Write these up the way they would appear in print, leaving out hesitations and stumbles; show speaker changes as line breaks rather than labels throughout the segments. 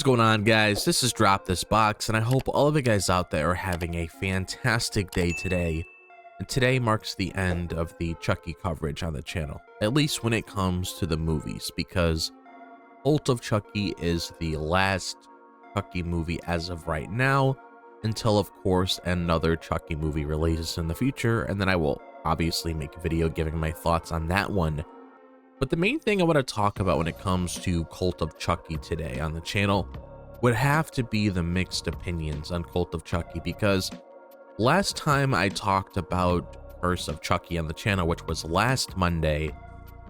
going on, guys? This is DropThisBox, and I hope all of you guys out there are having a fantastic day today. And today marks the end of the Chucky coverage on the channel, at least when it comes to the movies, because Cult of Chucky is the last Chucky movie as of right now, until of course another Chucky movie releases in the future, and then I will obviously make a video giving my thoughts on that one. But the main thing I want to talk about when it comes to Cult of Chucky today on the channel would have to be the mixed opinions on Cult of Chucky, because last time I talked about Curse of Chucky on the channel, which was last Monday,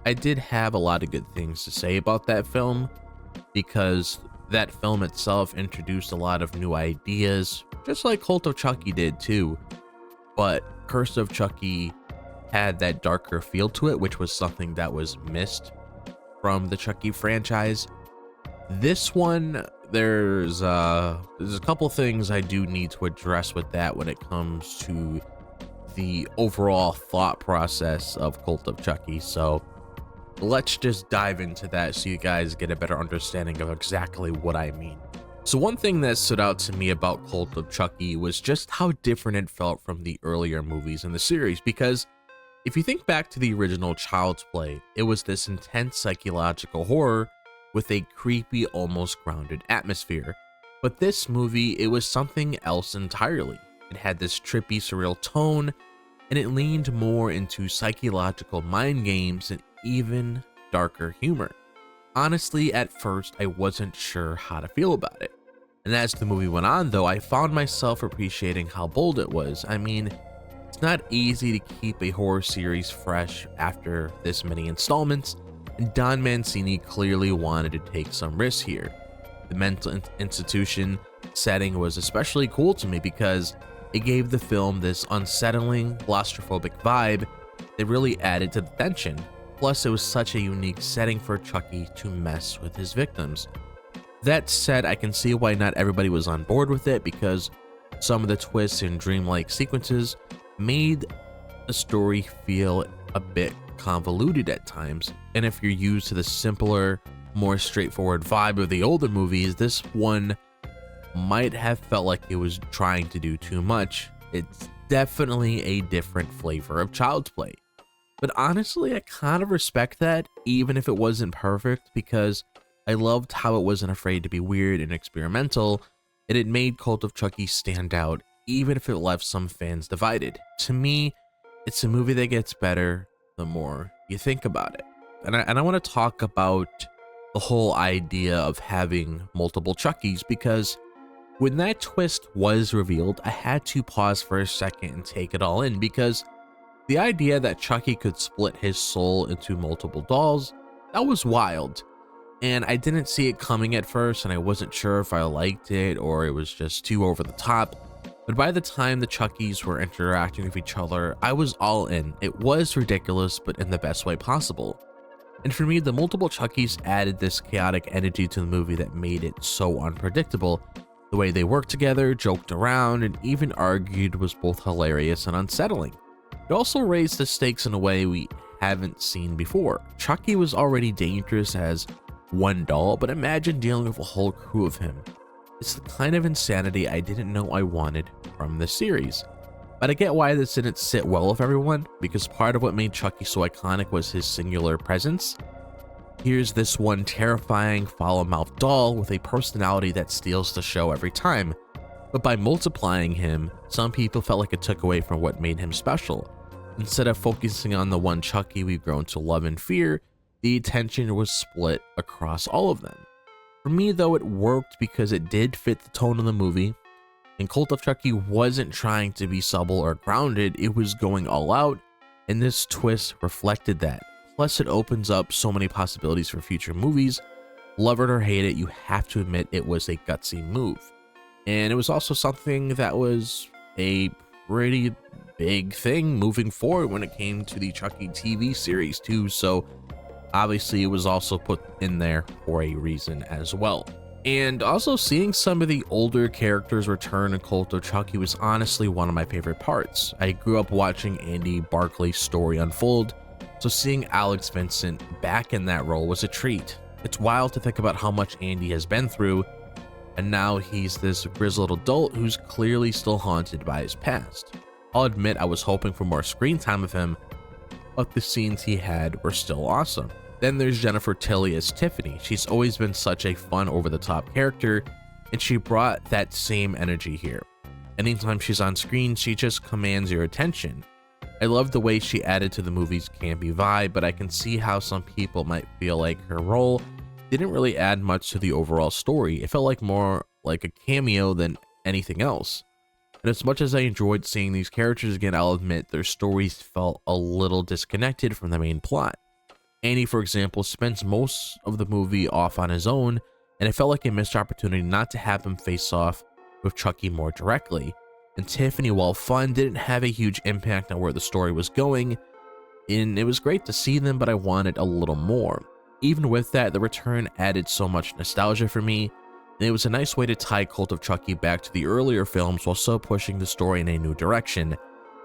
I did have a lot of good things to say about that film, because that film itself introduced a lot of new ideas, just like Cult of Chucky did too. But Curse of Chucky had that darker feel to it, which was something that was missed from the Chucky franchise. This one, there's a couple things I do need to address with that when it comes to the overall thought process of Cult of Chucky. So let's just dive into that so you guys get a better understanding of exactly what I mean. So one thing that stood out to me about Cult of Chucky was just how different it felt from the earlier movies in the series, because if you think back to the original Child's Play, it was this intense psychological horror with a creepy, almost grounded atmosphere. But this movie, it was something else entirely. It had this trippy, surreal tone, and it leaned more into psychological mind games and even darker humor. Honestly, at first, I wasn't sure how to feel about it. And as the movie went on, though, I found myself appreciating how bold it was. I mean, it's not easy to keep a horror series fresh after this many installments, and Don Mancini clearly wanted to take some risks here. The mental institution setting was especially cool to me because it gave the film this unsettling, claustrophobic vibe that really added to the tension. Plus, it was such a unique setting for Chucky to mess with his victims. That said, I can see why not everybody was on board with it, because some of the twists and dreamlike sequences made the story feel a bit convoluted at times. And if you're used to the simpler, more straightforward vibe of the older movies, this one might have felt like it was trying to do too much. It's definitely a different flavor of Child's Play. But honestly, I kind of respect that, even if it wasn't perfect, because I loved how it wasn't afraid to be weird and experimental, and it made Cult of Chucky stand out, even if it left some fans divided. To me, it's a movie that gets better the more you think about it. And I want to talk about the whole idea of having multiple Chuckies, because when that twist was revealed, I had to pause for a second and take it all in, because the idea that Chucky could split his soul into multiple dolls, that was wild. And I didn't see it coming at first, and I wasn't sure if I liked it or it was just too over the top. But by the time the Chuckies were interacting with each other, I was all in. It was ridiculous, but in the best way possible. And for me, the multiple Chuckies added this chaotic energy to the movie that made it so unpredictable. The way they worked together, joked around, and even argued was both hilarious and unsettling. It also raised the stakes in a way we haven't seen before. Chucky was already dangerous as one doll, but imagine dealing with a whole crew of him. It's the kind of insanity I didn't know I wanted from the series. But I get why this didn't sit well with everyone, because part of what made Chucky so iconic was his singular presence. Here's this one terrifying, foul-mouthed doll with a personality that steals the show every time. But by multiplying him, some people felt like it took away from what made him special. Instead of focusing on the one Chucky we've grown to love and fear, the attention was split across all of them. For me, though, it worked because it did fit the tone of the movie, and Cult of Chucky wasn't trying to be subtle or grounded, it was going all out, and this twist reflected that. Plus, it opens up so many possibilities for future movies. Love it or hate it, you have to admit it was a gutsy move. And it was also something that was a pretty big thing moving forward when it came to the Chucky TV series too, so obviously it was also put in there for a reason as well. And also seeing some of the older characters return in Cult of Chucky was honestly one of my favorite parts. I grew up watching Andy Barclay's story unfold, so seeing Alex Vincent back in that role was a treat. It's wild to think about how much Andy has been through, and now he's this grizzled adult who's clearly still haunted by his past. I'll admit I was hoping for more screen time of him, but the scenes he had were still awesome. Then there's Jennifer Tilly as Tiffany. She's always been such a fun, over-the-top character, and she brought that same energy here. Anytime she's on screen, she just commands your attention. I love the way she added to the movie's campy vibe, but I can see how some people might feel like her role didn't really add much to the overall story. It felt like more like a cameo than anything else. And as much as I enjoyed seeing these characters again, I'll admit their stories felt a little disconnected from the main plot. Andy, for example, spends most of the movie off on his own, and it felt like a missed opportunity not to have him face off with Chucky more directly. And Tiffany, while fun, didn't have a huge impact on where the story was going, and it was great to see them, but I wanted a little more. Even with that, the return added so much nostalgia for me, and it was a nice way to tie Cult of Chucky back to the earlier films while still pushing the story in a new direction.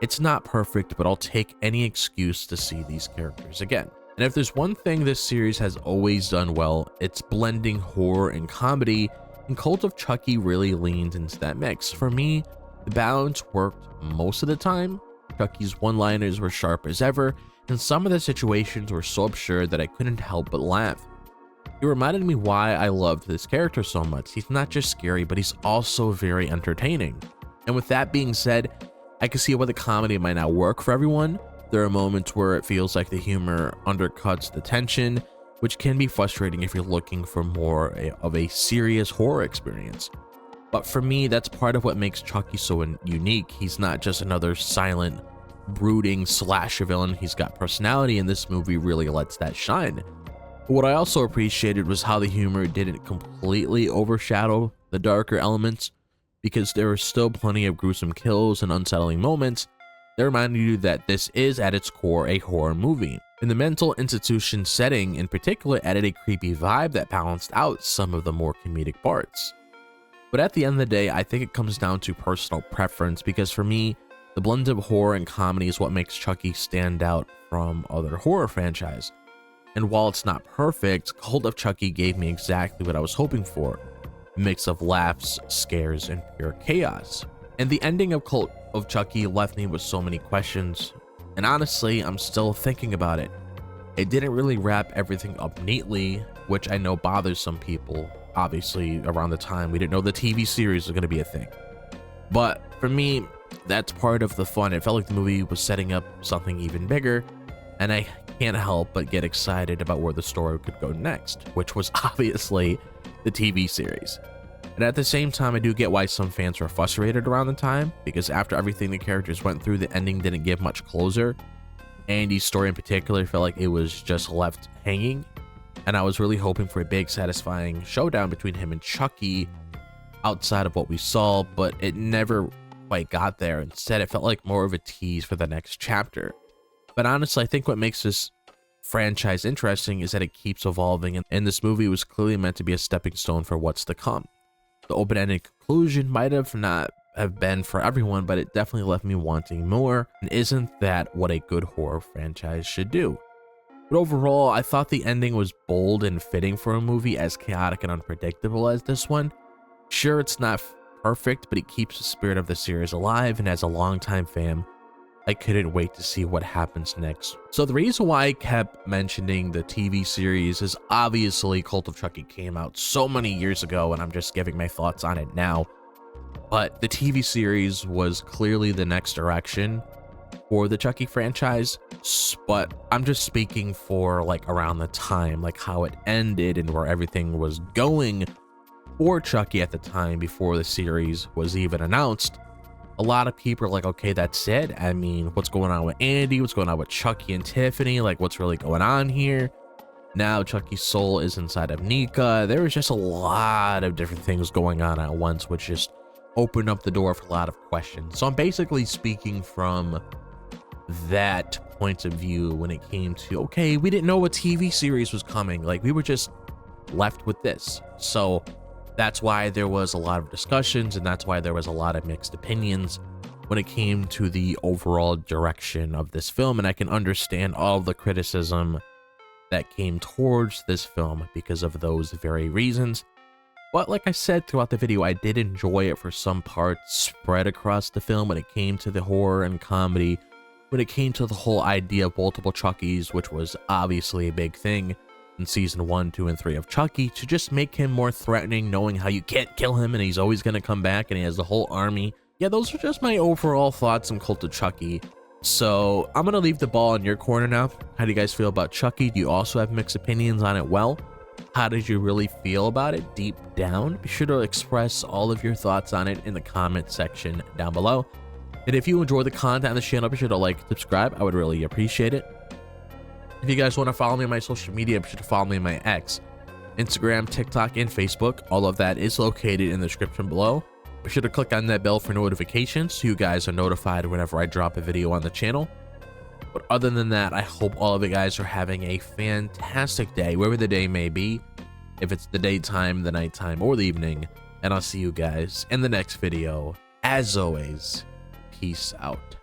It's not perfect, but I'll take any excuse to see these characters again. And if there's one thing this series has always done well, it's blending horror and comedy, and Cult of Chucky really leaned into that mix. For me, the balance worked most of the time. Chucky's one-liners were sharp as ever, and some of the situations were so absurd that I couldn't help but laugh. It reminded me why I loved this character so much. He's not just scary, but he's also very entertaining. And with that being said, I can see why the comedy might not work for everyone. There are moments where it feels like the humor undercuts the tension, which can be frustrating if you're looking for more of a serious horror experience. But for me, that's part of what makes Chucky so unique. He's not just another silent, brooding slasher villain. He's got personality, and this movie really lets that shine. But what I also appreciated was how the humor didn't completely overshadow the darker elements, because there were still plenty of gruesome kills and unsettling moments that reminded you that this is at its core a horror movie. And the mental institution setting in particular added a creepy vibe that balanced out some of the more comedic parts. But at the end of the day, I think it comes down to personal preference, because for me, the blend of horror and comedy is what makes Chucky stand out from other horror franchises. And while it's not perfect, Cult of Chucky gave me exactly what I was hoping for. A mix of laughs, scares, and pure chaos. And the ending of Cult of Chucky left me with so many questions, and honestly, I'm still thinking about it. It didn't really wrap everything up neatly, which I know bothers some people. Obviously, around the time we didn't know the TV series was going to be a thing. But for me, that's part of the fun. It felt like the movie was setting up something even bigger, and I can't help but get excited about where the story could go next, which was obviously the TV series. And at the same time, I do get why some fans were frustrated around the time, because after everything the characters went through, the ending didn't give much closure. Andy's story in particular felt like it was just left hanging, and I was really hoping for a big, satisfying showdown between him and Chucky outside of what we saw, but it never quite got there. Instead, it felt like more of a tease for the next chapter. But honestly, I think what makes this franchise interesting is that it keeps evolving, and this movie was clearly meant to be a stepping stone for what's to come. The open-ended conclusion might have not have been for everyone, but it definitely left me wanting more, and isn't that what a good horror franchise should do? But overall, I thought the ending was bold and fitting for a movie as chaotic and unpredictable as this one. Sure, it's not perfect, but it keeps the spirit of the series alive, and as a longtime fan, I couldn't wait to see what happens next. So the reason why I kept mentioning the TV series is obviously Cult of Chucky came out so many years ago, and I'm just giving my thoughts on it now. But the TV series was clearly the next direction for the Chucky franchise, but I'm just speaking for like around the time, like how it ended and where everything was going for Chucky at the time before the series was even announced. A lot of people are like, okay, that's it. I mean, what's going on with Andy? What's going on with Chucky and Tiffany? Like, what's really going on here? Now Chucky's soul is inside of Nica. There was just a lot of different things going on at once, which just opened up the door for a lot of questions. So I'm basically speaking from that point of view when it came to, okay, we didn't know a TV series was coming. Like, we were just left with this. So that's why there was a lot of discussions, and that's why there was a lot of mixed opinions when it came to the overall direction of this film. And I can understand all the criticism that came towards this film because of those very reasons. But like I said throughout the video, I did enjoy it for some parts spread across the film when it came to the horror and comedy, when it came to the whole idea of multiple Chuckies, which was obviously a big thing in season 1, 2, and 3 of Chucky, to just make him more threatening, knowing how you can't kill him and he's always going to come back and he has the whole army. Yeah, those are just my overall thoughts on Cult of Chucky. So I'm going to leave the ball in your corner now. How do you guys feel about Chucky? Do you also have mixed opinions on it? Well, how did you really feel about it deep down? Be sure to express all of your thoughts on it in the comment section down below. And if you enjoy the content on the channel, be sure to like, subscribe. I would really appreciate it. If you guys want to follow me on my social media, be sure to follow me on my X, Instagram, TikTok, and Facebook. All of that is located in the description below. Be sure to click on that bell for notifications so you guys are notified whenever I drop a video on the channel. But other than that, I hope all of you guys are having a fantastic day, wherever the day may be. If it's the daytime, the nighttime, or the evening. And I'll see you guys in the next video. As always, peace out.